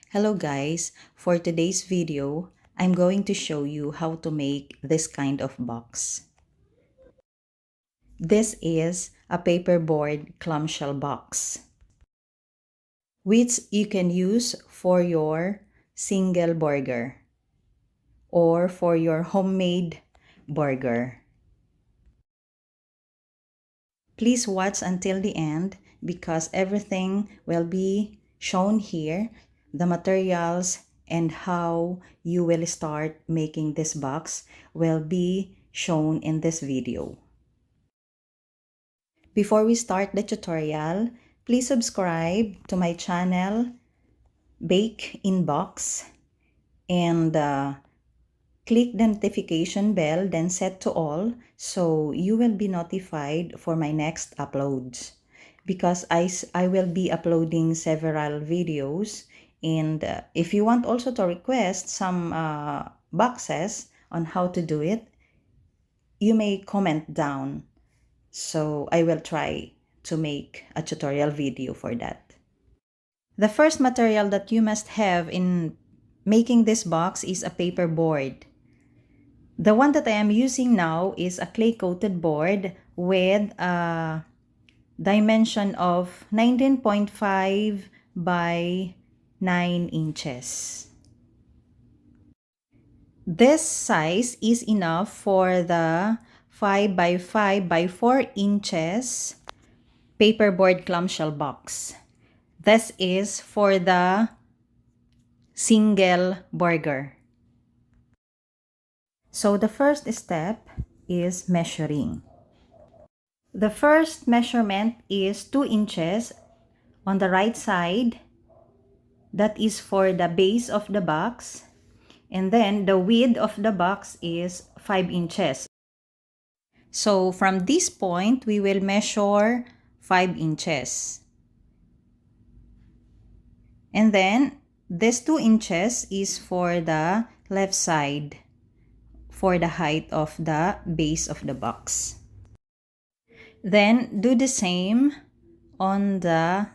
Hello guys, for today's video, I'm going to show you how to make this kind of box. This is a paperboard clamshell box, which you can use for your single burger or for your homemade burger. Please watch until the end because everything will be shown here, the materials and how you will start making this box will be shown in this video. Before we start the tutorial, please subscribe to my channel, Bake in Box, and click the notification bell, then set to all, so you will be notified for my next uploads. Because I will be uploading several videos, and if you want also to request some boxes on how to do it, you may comment down. So I will try to make a tutorial video for that. The first material that you must have in making this box is a paperboard. The one that I am using now is a clay-coated board with a dimension of 19.5 by 9 inches. This size is enough for the 5 by 5 by 4 inches paperboard clamshell box. This is for the single burger. So the first step is measuring. The first measurement is 2 inches on the right side. That is for the base of the box. And then the width of the box is 5 inches. So from this point, we will measure 5 inches. And then this 2 inches is for the left side, for the height of the base of the box. Then do the same on the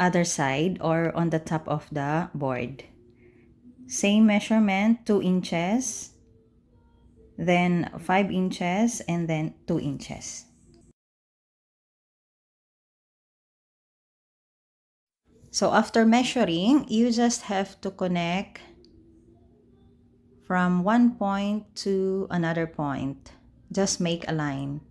other side or on the top of the board. Same measurement, 2 inches, then 5 inches, and then 2 inches. So after measuring, you just have to connect from one point to another point. Just make a line.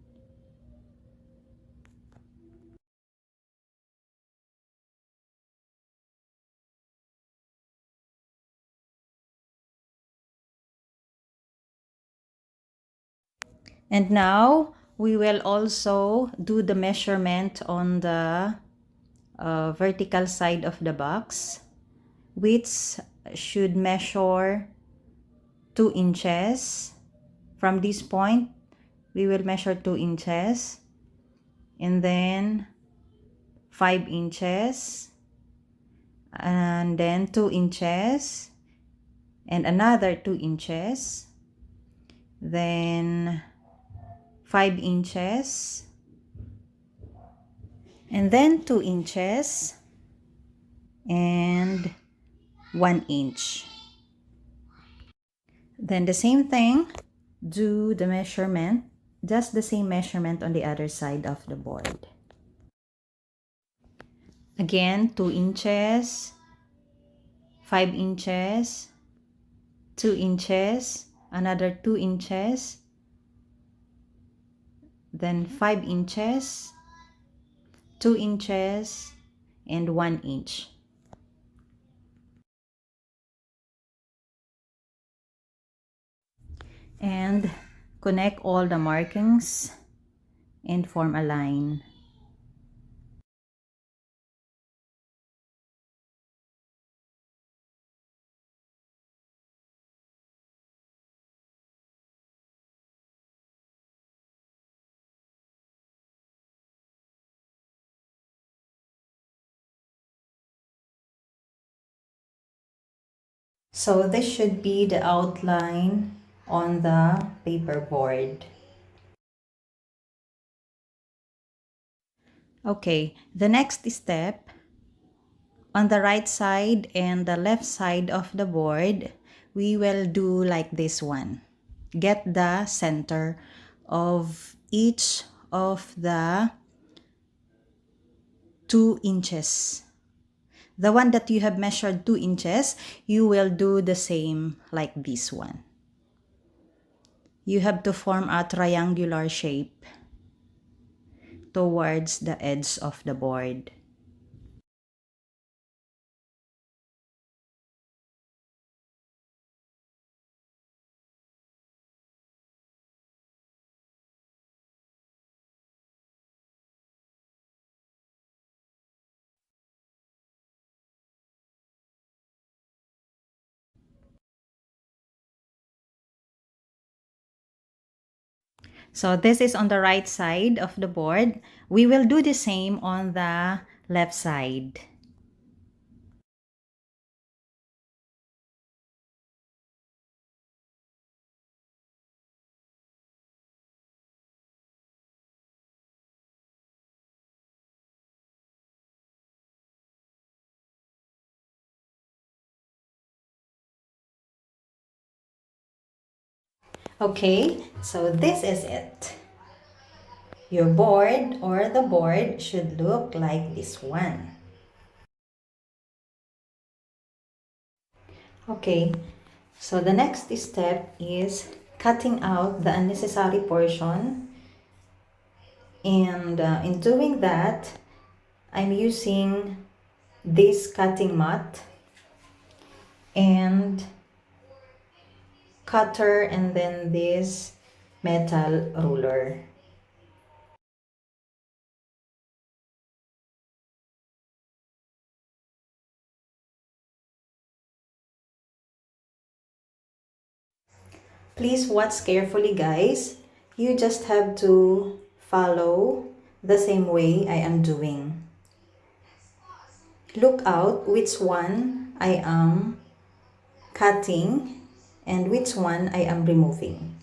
And now we will also do the measurement on the vertical side of the box, which should measure 2 inches. From this point, we will measure 2 inches, and then 5 inches, and then 2 inches, and another 2 inches, then 5 inches, and then 2 inches, and 1 inch. Then the same thing, do the measurement, just the same measurement on the other side of the board. Again, 2 inches, 5 inches, 2 inches, another 2 inches, then 5 inches, 2 inches, and 1 inch. And connect all the markings and form a line. So this should be the outline on the paperboard. Okay, the next step, On the right side and the left side of the board, we will do like this one. Get the center of each of the 2 inches. The one that you have measured 2 inches, you will do the same like this one. You have to form a triangular shape towards the edge of the board. So this is on the right side of the board. We will do the same on the left side. Okay, so this is it. Your board or the board should look like this one. Okay, so the next step is cutting out the unnecessary portion. And in doing that, I'm using this cutting mat and cutter and then this metal ruler. Please watch carefully, guys. You just have to follow the same way I am doing. Look out which one I am cutting and which one I am removing.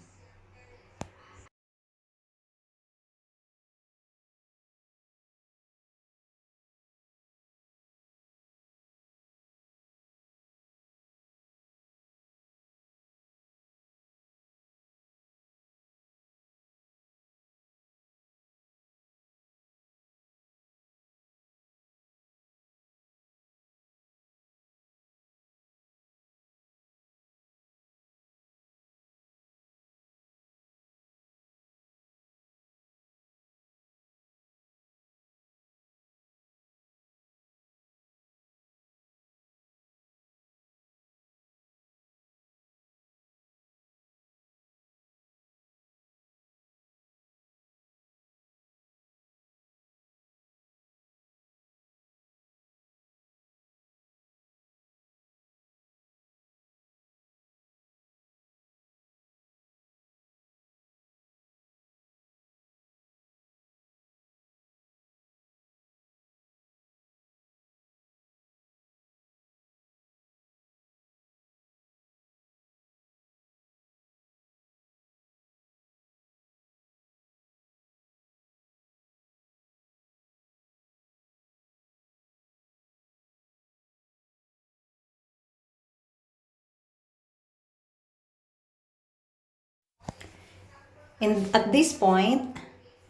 And at this point,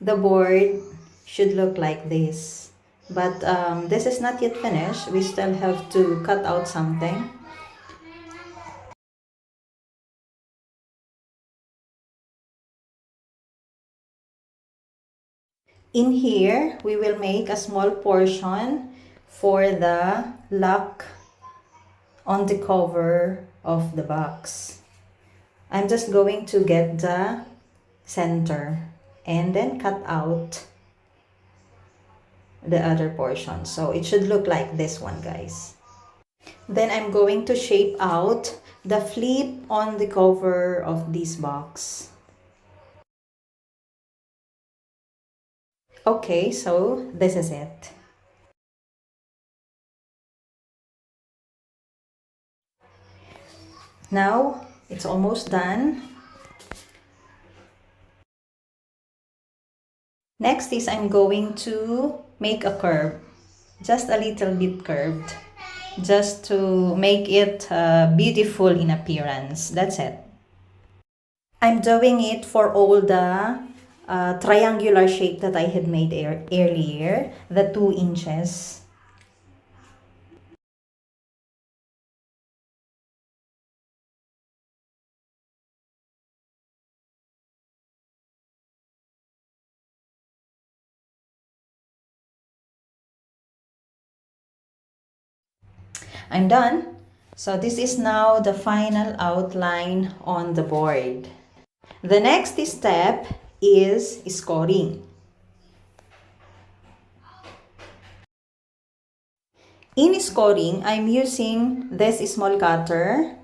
the board should look like this. But this is not yet finished. We still have to cut out something. In here, we will make a small portion for the lock on the cover of the box. I'm just going to get the center and then cut out the other portion. So it should look like this one, guys. Then I'm going to shape out the flip on the cover of this box. Okay, so this is it. Now, it's almost done. Next is I'm going to make a curve. Just a little bit curved. just to make it beautiful in appearance. That's it. I'm doing it for all the triangular shape that I had made earlier, the 2 inches. I'm done. So this is now the final outline on the board. The next step is scoring. In scoring, I'm using this small cutter,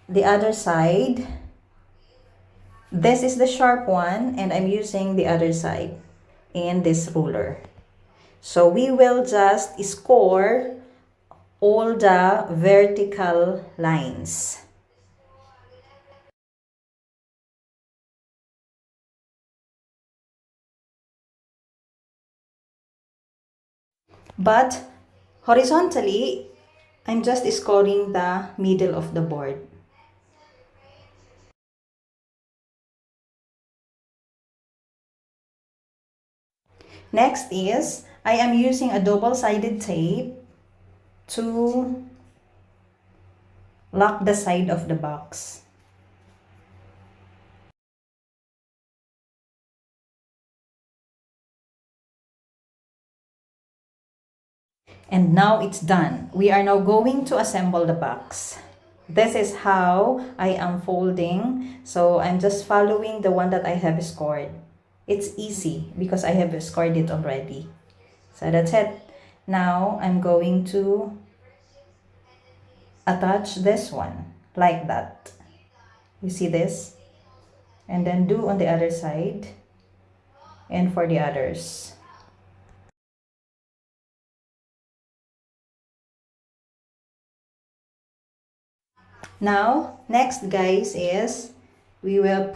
the other side. This is the sharp one, and I'm using the other side and this ruler. So we will just score all the vertical lines. But horizontally, I'm just scoring the middle of the board. Next is, I am using a double-sided tape to lock the side of the box. And now it's done. We are now going to assemble the box. This is how I am folding. So I'm just following the one that I have scored. It's easy because I have scored it already. So that's it. Now I'm going to attach this one like that. You see this? And then do on the other side and for the others. Now, next guys is we will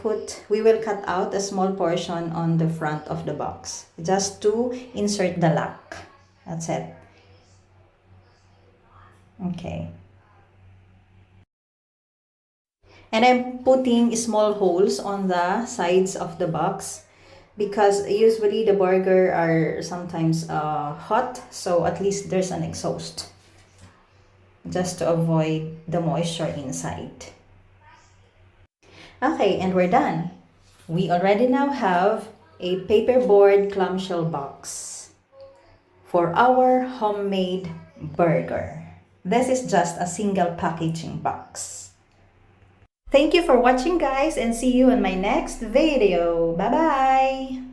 cut out a small portion on the front of the box just to insert the lock. That's it. Okay. And I'm putting small holes on the sides of the box because usually the burger are sometimes hot, so at least there's an exhaust just to avoid the moisture inside. Okay, and we're done. We already now have a paperboard clamshell box for our homemade burger. This is just a single packaging box. Thank you for watching guys, and see you in my next video. Bye-bye!